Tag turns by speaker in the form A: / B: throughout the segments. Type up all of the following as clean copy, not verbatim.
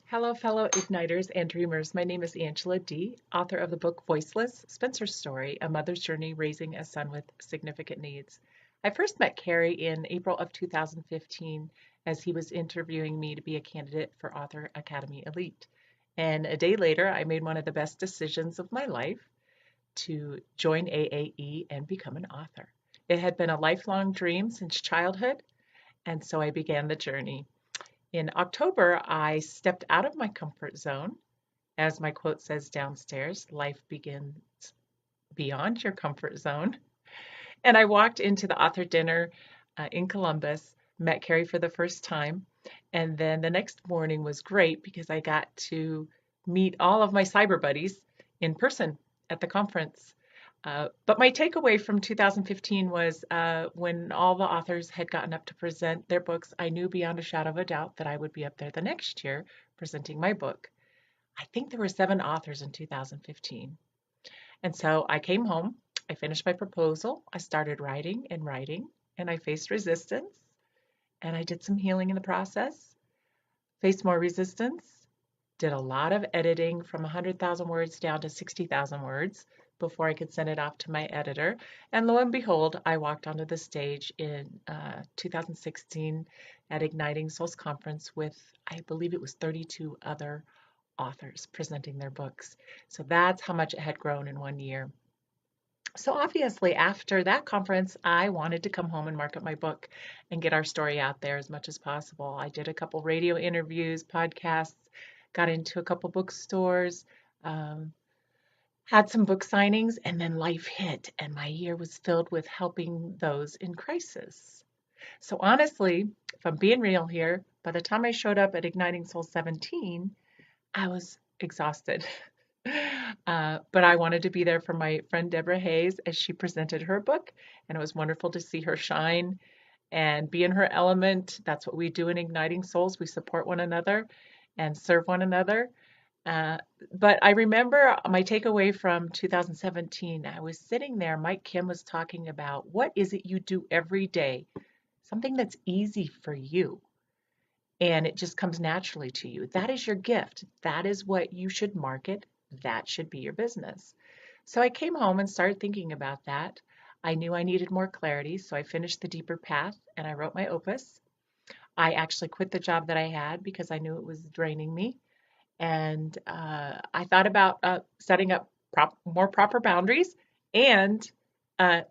A: Hello, fellow igniters and dreamers. My name is Angela Dee, author of the book Voiceless, Spencer's Story, A Mother's Journey Raising a Son with Significant Needs. I first met Kary in April of 2015 as he was interviewing me to be a candidate for Author Academy Elite. And a day later, I made one of the best decisions of my life to join AAE and become an author. It had been a lifelong dream since childhood, and so I began the journey. In October, I stepped out of my comfort zone. As my quote says downstairs, life begins beyond your comfort zone. And I walked into the author dinner in Columbus, met Kary for the first time. And then the next morning was great because I got to meet all of my cyber buddies in person at the conference. But my takeaway from 2015 was when all the authors had gotten up to present their books, I knew beyond a shadow of a doubt that I would be up there the next year presenting my book. I think there were 7 authors in 2015. And so I came home, I finished my proposal, I started writing, and I faced resistance, and I did some healing in the process, faced more resistance, did a lot of editing from 100,000 words down to 60,000 words before I could send it off to my editor. And lo and behold, I walked onto the stage in 2016 at Igniting Souls Conference with, I believe it was 32 other authors presenting their books. So that's how much it had grown in 1 year. So obviously, after that conference, I wanted to come home and market my book and get our story out there as much as possible. I did a couple radio interviews, podcasts, got into a couple bookstores, had some book signings, and then life hit, and my year was filled with helping those in crisis. So honestly, if I'm being real here, by the time I showed up at Igniting Soul 17, I was exhausted. But I wanted to be there for my friend Deborah Hayes as she presented her book, and it was wonderful to see her shine and be in her element. That's what we do in Igniting Souls. We support one another and serve one another. Uh, but I remember my takeaway from 2017. I was sitting there, Mike Kim was talking about what is it you do every day, something that's easy for you and it just comes naturally to you. That is your gift. That is what you should market. That should be your business. So I came home and started thinking about that. I knew I needed more clarity, so I finished The Deeper Path and I wrote my opus. I actually quit the job that I had because I knew it was draining me. And I thought about setting up more proper boundaries and uh,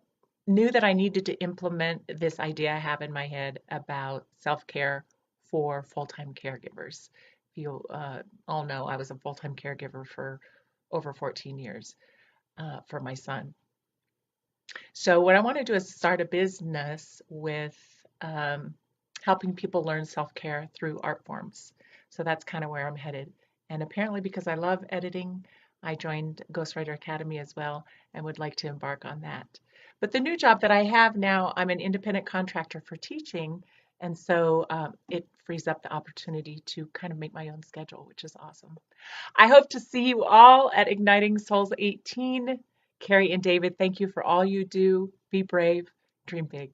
A: knew that I needed to implement this idea I have in my head about self-care for full-time caregivers. You all know I was a full-time caregiver for over 14 years for my son. So what I want to do is start a business with helping people learn self-care through art forms. So that's kind of where I'm headed. And apparently because I love editing, I joined Ghostwriter Academy as well and would like to embark on that. But the new job that I have now, I'm an independent contractor for teaching, and so it frees up the opportunity to kind of make my own schedule, which is awesome. I hope to see you all at Igniting Souls 18. Kary and David, thank you for all you do. Be brave, dream big.